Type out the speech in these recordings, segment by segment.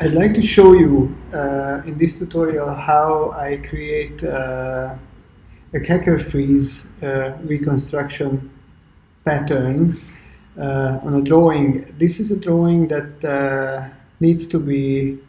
I'd like to show you in this tutorial how I create a kheker frieze reconstruction pattern on a drawing. This is a drawing that needs to be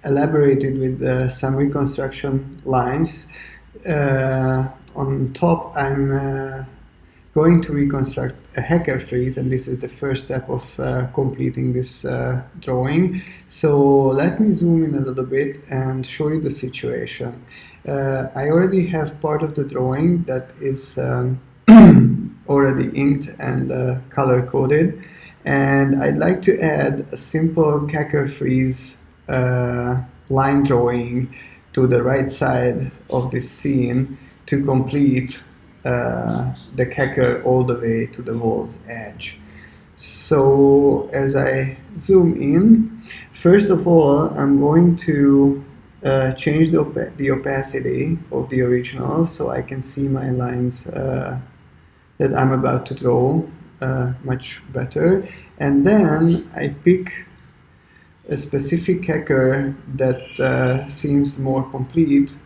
elaborated with some reconstruction lines. On top, I'm going to reconstruct a kheker frieze, and this is the first step of completing this drawing. So let me zoom in a little bit and show you the situation. I already have part of the drawing that is already inked and color coded, and I'd like to add a simple kheker frieze line drawing to the right side of this scene to complete the kheker all the way to the wall's edge. So as I zoom in, first of all, I'm going to change the opacity of the original so I can see my lines that I'm about to draw much better. And then I pick a specific kheker that seems more complete,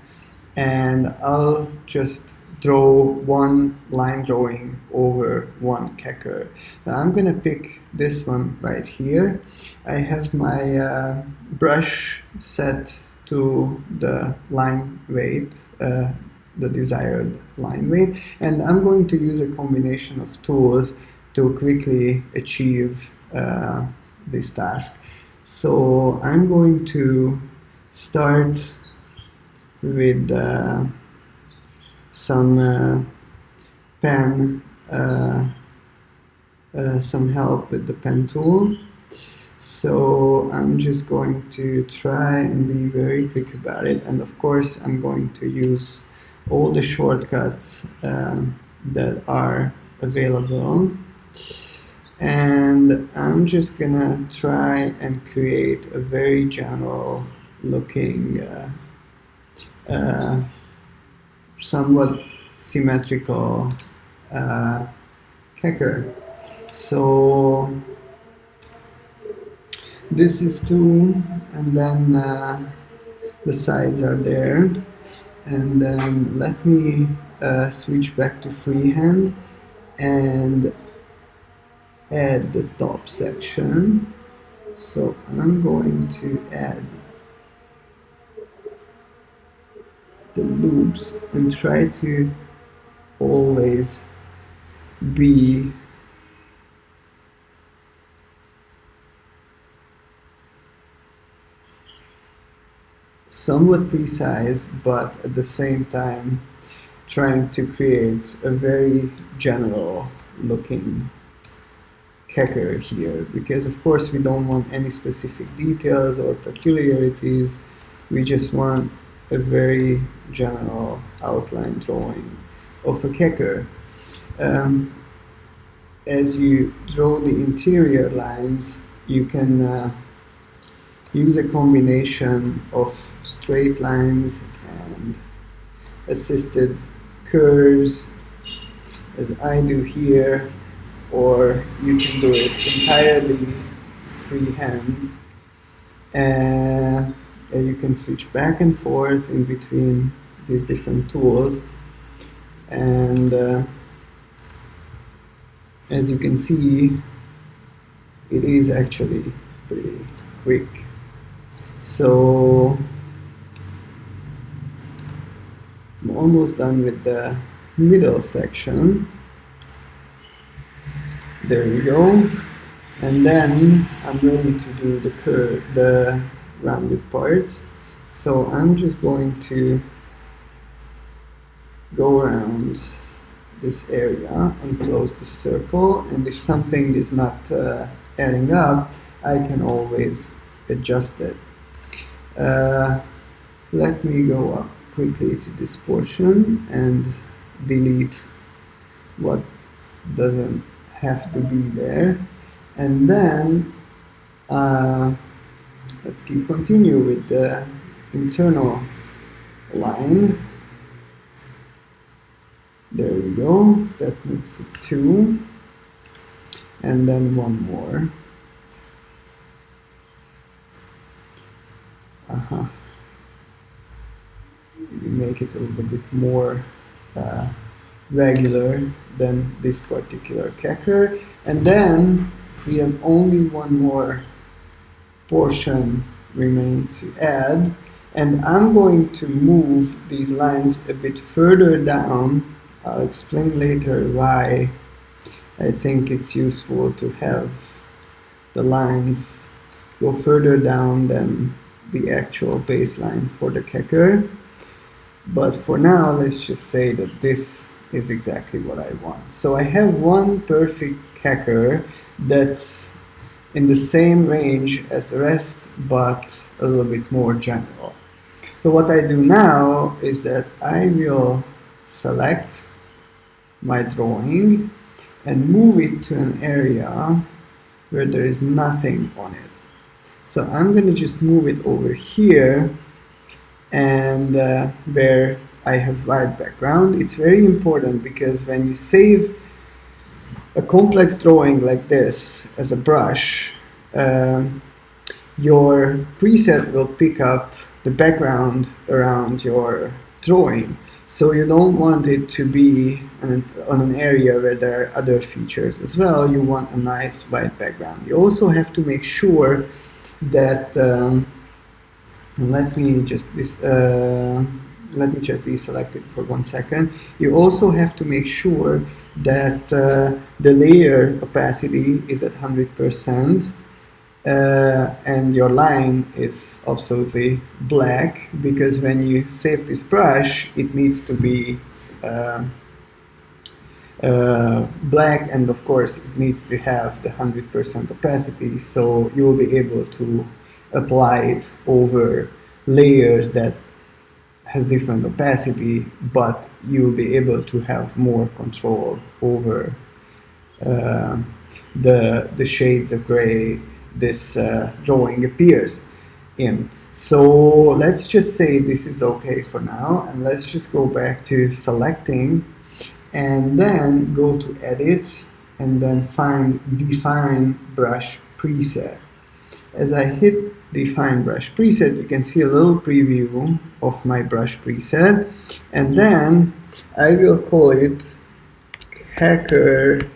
and I'll just draw one line drawing over one kheker. Now I'm gonna pick this one right here. I have my brush set to the line weight, the desired line weight, and I'm going to use a combination of tools to quickly achieve this task. So I'm going to start with some pen, some help with the pen tool. So I'm just going to try and be very quick about it, and of course I'm going to use all the shortcuts that are available, and I'm just gonna try and create a very general looking somewhat symmetrical kheker. So this is two, and then the sides are there, and then let me switch back to freehand and add the top section. So I'm going to add the loops and try to always be somewhat precise, but at the same time trying to create a very general looking kheker here, because of course we don't want any specific details or peculiarities. We just want a very general outline drawing of a kheker. As you draw the interior lines, you can use a combination of straight lines and assisted curves, as I do here, or you can do it entirely freehand. You can switch back and forth in between these different tools, and as you can see, it is actually pretty quick. So I'm almost done with the middle section. There we go. And then I'm ready to do the rounded parts. So I'm just going to go around this area and close the circle, and if something is not adding up, I can always adjust it. Let me go up quickly to this portion and delete what doesn't have to be there, and then let's continue with the internal line. There we go, that makes it 2, and then one more. uh-huh, make it a little bit more uh, regular than this particular kheker. And then we have only one more portion remain to add, and I'm going to move these lines a bit further down. I'll explain later why I think it's useful to have the lines go further down than the actual baseline for the kheker. But for now, let's just say that this is exactly what I want. So I have one perfect kheker that's in the same range as the rest, but a little bit more general. So what I do now is that I will select my drawing and move it to an area where there is nothing on it. So I'm going to just move it over here, and where I have white background. It's very important because when you save a complex drawing like this as a brush, your preset will pick up the background around your drawing. So you don't want it to be on an area where there are other features as well. You want a nice white background. You also have to make sure that let me just deselect it for 1 second. You also have to make sure that the layer opacity is at 100%, and your line is absolutely black, because when you save this brush, it needs to be black, and of course it needs to have the 100% opacity, so you will be able to apply it over layers that has different opacity, but you'll be able to have more control over the shades of gray this drawing appears in. So let's just say this is okay for now, and let's just go back to selecting and then go to edit and then find define brush preset. As I hit define brush preset, you can see a little preview of my brush preset, and then I will call it kheker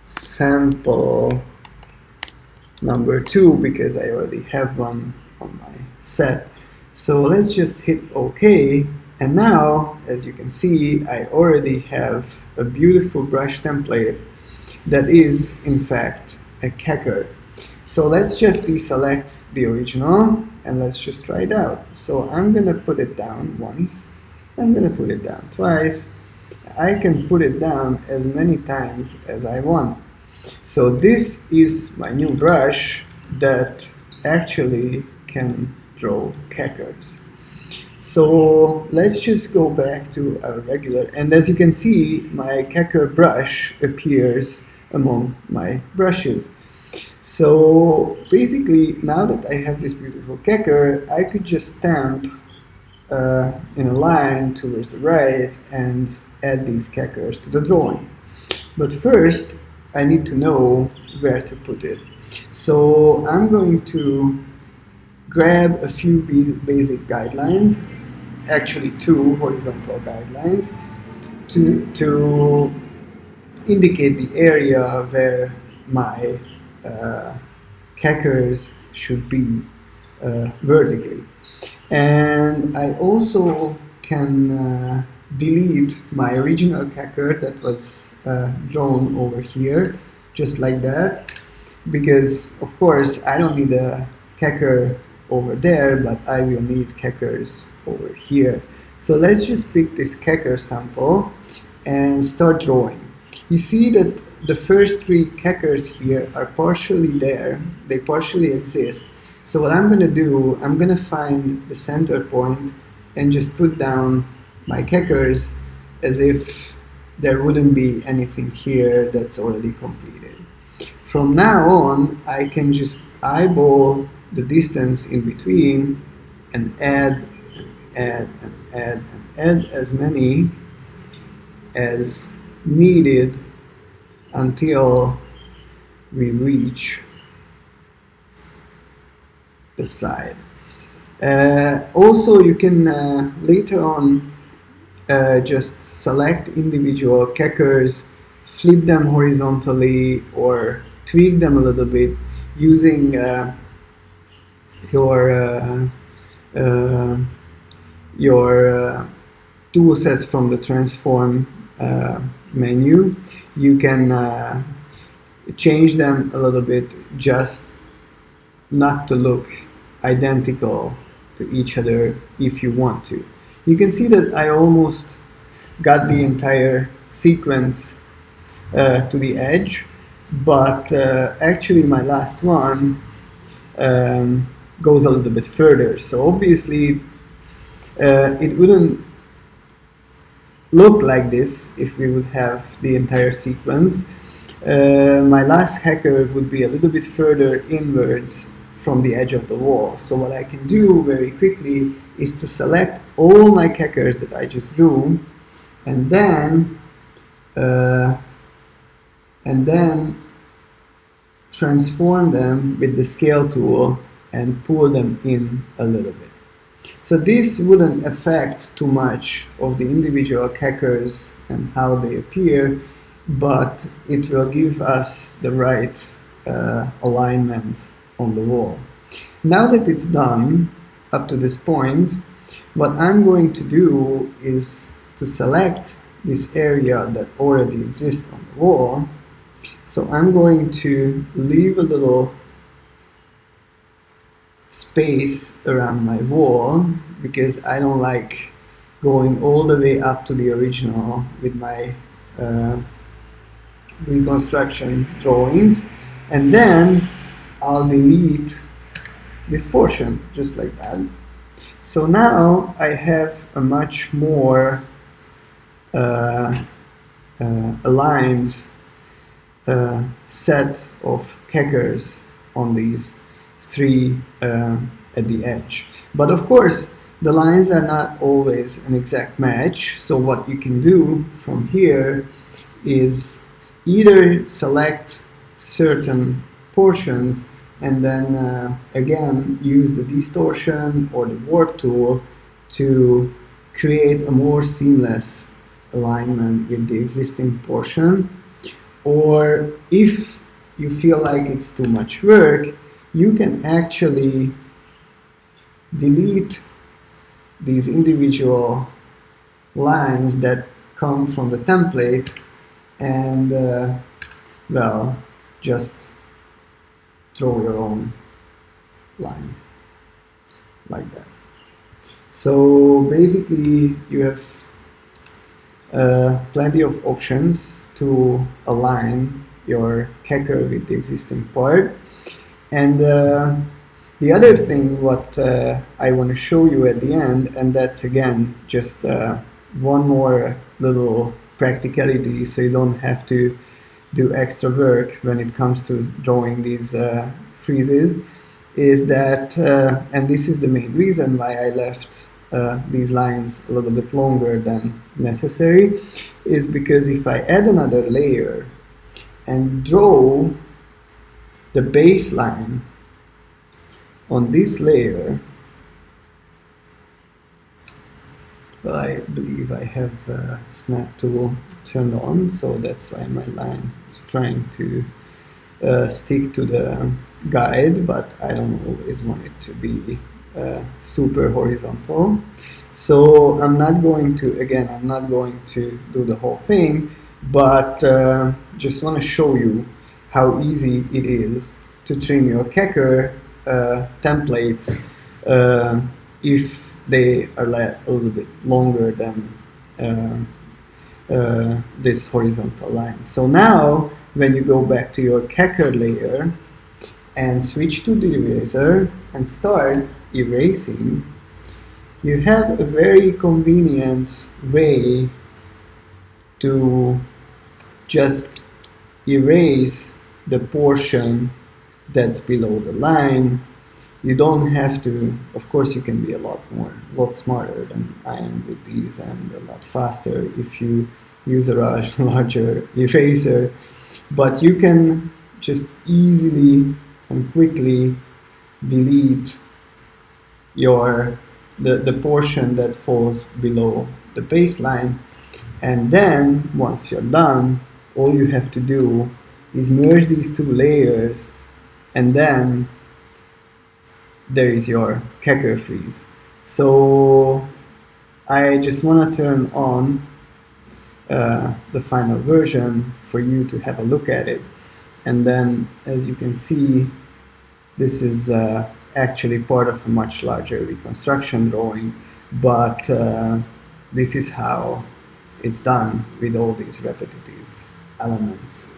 sample number 2 because I already have one on my set. So let's just hit OK, and now as you can see I already have a beautiful brush template that is in fact a kheker. So let's just deselect the original and let's just try it out. So I'm gonna put it down once, I'm gonna put it down twice. I can put it down as many times as I want. So this is my new brush that actually can draw khekers. So let's just go back to our regular, and as you can see, my kheker brush appears among my brushes. So basically, now that I have this beautiful kheker, I could just stamp in a line towards the right and add these khekers to the drawing. But first, I need to know where to put it. So I'm going to grab a few basic guidelines, actually 2 horizontal guidelines, to indicate the area where my khekers should be vertically. And I also can delete my original kheker that was drawn over here, just like that, because of course I don't need a kheker over there, but I will need khekers over here. So let's just pick this kheker sample and start drawing. You see that the first 3 khekers here are partially there, they partially exist. So what I'm going to do, I'm going to find the center point and just put down my khekers as if there wouldn't be anything here that's already completed. From now on, I can just eyeball the distance in between and add as many as needed until we reach the side. Also, you can later on just select individual kheckers, flip them horizontally, or tweak them a little bit using your uh, your tool sets from the transform menu. You can change them a little bit, just not to look identical to each other if you want to. You can see that I almost got the entire sequence to the edge, but actually my last one goes a little bit further. So obviously it wouldn't look like this if we would have the entire sequence. My last kheker would be a little bit further inwards from the edge of the wall. So what I can do very quickly is to select all my khekers that I just drew, and then transform them with the scale tool and pull them in a little bit. So this wouldn't affect too much of the individual kheckers and how they appear, but it will give us the right alignment on the wall. Now that it's done up to this point, what I'm going to do is to select this area that already exists on the wall. So I'm going to leave a little space around my wall because I don't like going all the way up to the original with my reconstruction drawings, and then I'll delete this portion just like that. So now I have a much more aligned set of kheckers on these three at the edge. But of course the lines are not always an exact match, so what you can do from here is either select certain portions and then again use the distortion or the warp tool to create a more seamless alignment with the existing portion. Or if you feel like it's too much work, you can actually delete these individual lines that come from the template and well, just draw your own line like that. So basically you have plenty of options to align your kheker with the existing part. And the other thing what I want to show you at the end, and that's again just one more little practicality so you don't have to do extra work when it comes to drawing these friezes, is that, and this is the main reason why I left these lines a little bit longer than necessary, is because if I add another layer and draw the baseline on this layer, well, I believe I have snap tool turned on, so that's why my line is trying to stick to the guide, but I don't always want it to be super horizontal. So I'm not going to, again, I'm not going to do the whole thing, but just want to show you how easy it is to trim your kheker templates if they are a little bit longer than this horizontal line. So now when you go back to your kheker layer and switch to the eraser and start erasing, you have a very convenient way to just erase the portion that's below the line. You don't have to, of course you can be a lot smarter than I am with these and a lot faster if you use a larger eraser, but you can just easily and quickly delete the portion that falls below the baseline, and then once you're done, all you have to do is merge these two layers, and then there is your kheker frieze. So I just want to turn on the final version for you to have a look at it, and then as you can see, this is actually part of a much larger reconstruction drawing, but this is how it's done with all these repetitive elements.